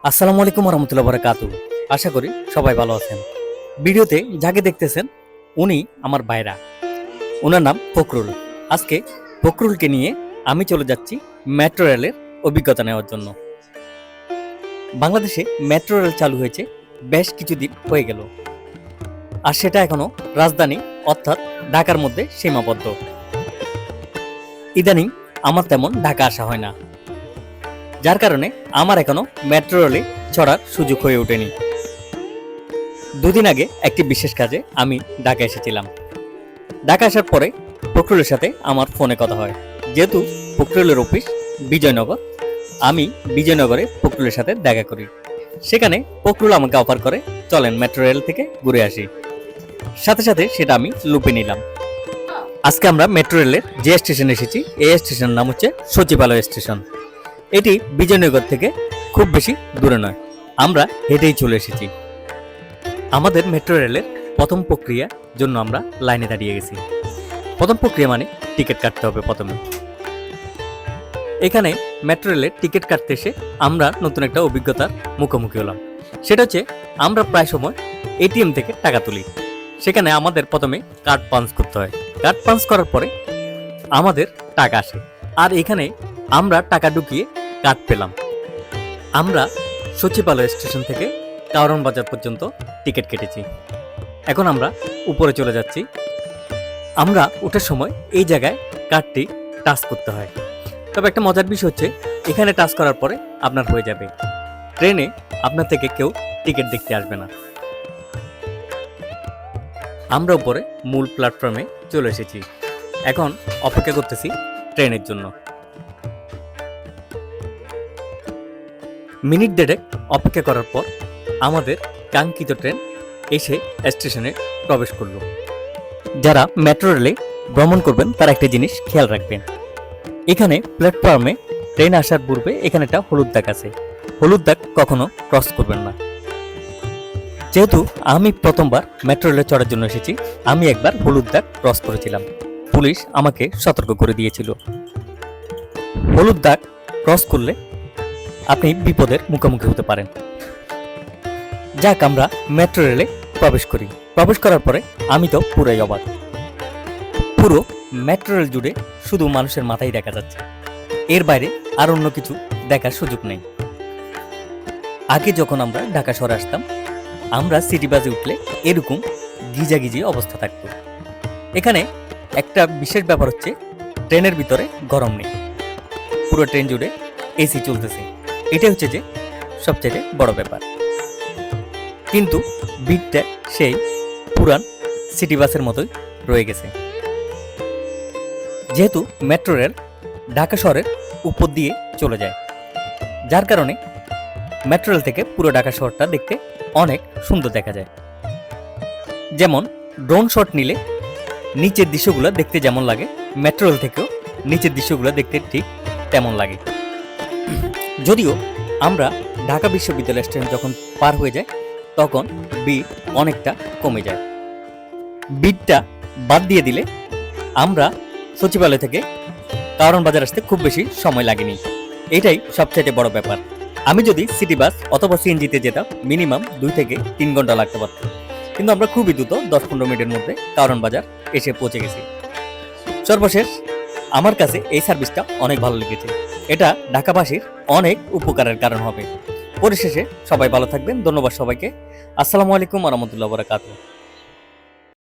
আসসালামু আলাইকুম রহমতুল্লাহ বারাকাতুহু। আশা করি সবাই ভালো আছেন। ভিডিওতে যাকে দেখতেছেন উনি আমার ভাইরা। ওনার নাম ফখরুল। আজকে ফখরুলকে নিয়ে আমি চলে যাচ্ছি মেট্রো রেলের অভিজ্ঞতা নেওয়ার জন্য। বাংলাদেশে মেট্রো রেল চালু হয়েছে বেশ কিছুদিন হয়ে গেল, আর সেটা এখনো রাজধানী অর্থাৎ ঢাকার মধ্যে সীমাবদ্ধ। ইদানিং আমার তেমন ঢাকা আসা হয় না, যার কারণে আমার এখনো মেট্রো রেলে চড়ার সুযোগ হয়ে ওঠেনি। দুদিন আগে একটি বিশেষ কাজে আমি ঢাকা এসেছিলাম। ঢাকা আসার পরে ফখরুলের সাথে আমার ফোনে কথা হয়। যেহেতু ফখরুলের অফিস বিজয়নগর, আমি বিজয়নগরে ফখরুলের সাথে দেখা করি। সেখানে ফখরুল আমাকে অফার করে, চলেন মেট্রো রেল থেকে ঘুরে আসি। সাথে সাথে সেটা আমি লুপে নিলাম। আজকে আমরা মেট্রো রেলের যে স্টেশনে এসেছি, এই স্টেশনের নাম হচ্ছে সচিবালয় স্টেশন। এটি বিজয়নগর থেকে খুব বেশি দূরে নয়, আমরা হেঁটেই চলে এসেছি। আমাদের মেট্রো রেলের প্রথম প্রক্রিয়ার জন্য আমরা লাইনে দাঁড়িয়ে গেছি। প্রথম প্রক্রিয়া মানে টিকিট কাটতে হবে প্রথমে। এখানে মেট্রো রেলের টিকিট কাটতে এসে আমরা নতুন একটা অভিজ্ঞতার মুখোমুখি হলাম। সেটা হচ্ছে আমরা প্রায় সময় এটিএম থেকে টাকা তুলি। সেখানে আমাদের প্রথমে কার্ড পাঞ্চ করতে হয়। কার্ড পাঞ্চ করার পরে আমাদের টাকা আসে, আর এখানে আমরা টাকা ঢুকিয়ে কার্ড পেলাম। আমরা সচিবালয় স্টেশন থেকে কারওয়ান বাজার পর্যন্ত টিকিট কেটেছি। এখন আমরা উপরে চলে যাচ্ছি। আমরা ওঠার সময় এই জায়গায় কার্ডটি টাচ করতে হয়। তবে একটা মজার বিষয় হচ্ছে, এখানে টাচ করার পরে আপনার হয়ে যাবে। ট্রেনে আপনার থেকে কেউ টিকিট দেখতে আসবে না। আমরা উপরে মূল প্ল্যাটফর্মে চলে এসেছি। এখন অপেক্ষা করতেছি ট্রেনের জন্য। মিনিট দেড়েক অপেক্ষা করার পর আমাদের কাঙ্ক্ষিত ট্রেন এসে স্টেশনে প্রবেশ করলো। যারা মেট্রো রেলে ভ্রমণ করবেন তারা একটা জিনিস খেয়াল রাখবেন, এখানে প্ল্যাটফর্মে ট্রেন আসার পূর্বে এখানে একটা হলুদ দাগ আছে। হলুদ দাগ কখনো ক্রস করবেন না। যেহেতু আমি প্রথমবার মেট্রো রেলে চড়ার জন্য এসেছি, আমি একবার হলুদ দাগ ক্রস করেছিলাম। পুলিশ আমাকে সতর্ক করে দিয়েছিল, হলুদ দাগ ক্রস করলে আপনি বিপদের মুখোমুখি হতে পারেন। যাক, আমরা মেট্রো রেলে প্রবেশ করি। প্রবেশ করার পরে আমি তো পুরাই অবাক। পুরো মেট্রো রেল জুড়ে শুধু মানুষের মাথাই দেখা যাচ্ছে, এর বাইরে আর অন্য কিছু দেখার সুযোগ নেই। আগে যখন আমরা ঢাকা শহরে আসতাম, আমরা সিটি বাসে উঠলে এরকম গিজাগিজি অবস্থা থাকতো। এখানে একটা বিশেষ ব্যাপার হচ্ছে, ট্রেনের ভিতরে গরম নেই, পুরো ট্রেন জুড়ে এসি চলতেছে। এটা হচ্ছে যে সবচেয়ে বড় ব্যাপার। কিন্তু ভিড়টা সেই পুরান সিটি বাসের মতোই রয়ে গেছে। যেহেতু মেট্রো রেল ঢাকা শহরের উপর দিয়ে চলে যায়, যার কারণে মেট্রো রেল থেকে পুরো ঢাকা শহরটা দেখতে অনেক সুন্দর দেখা যায়। যেমন ড্রোন শট নিলে নিচের দৃশ্যগুলো দেখতে যেমন লাগে, মেট্রো রেল থেকেও নিচের দৃশ্যগুলো দেখতে ঠিক তেমন লাগে। যদিও আমরা ঢাকা বিশ্ববিদ্যালয় স্টেশন যখন পার হয়ে যায় তখন ভিড় অনেকটা কমে যায়। ভিড়টা বাদ দিয়ে দিলে আমরা সচিবালয় থেকে কারওয়ান বাজার আসতে খুব বেশি সময় লাগেনি, এটাই সবচেয়ে বড় ব্যাপার। আমি যদি সিটি বাস অথবা সিএনজিতে যেতাম মিনিমাম 2 থেকে 3 ঘন্টা লাগতে পারত, কিন্তু আমরা খুবই দ্রুত 10-15 মিনিটের মধ্যে কারওয়ান বাজার এসে পৌঁছে গেছি। সর্বশেষ আমার কাছে এই সার্ভিসটা অনেক ভালো লেগেছে। এটা ঢাকাবাসীর অনেক উপকারের কারণ হবে। পরিশেষে সবাই ভালো থাকবেন। ধন্যবাদ সবাইকে। আসসালামু আলাইকুম ওয়া রাহমাতুল্লাহি ওয়া বারাকাতুহু।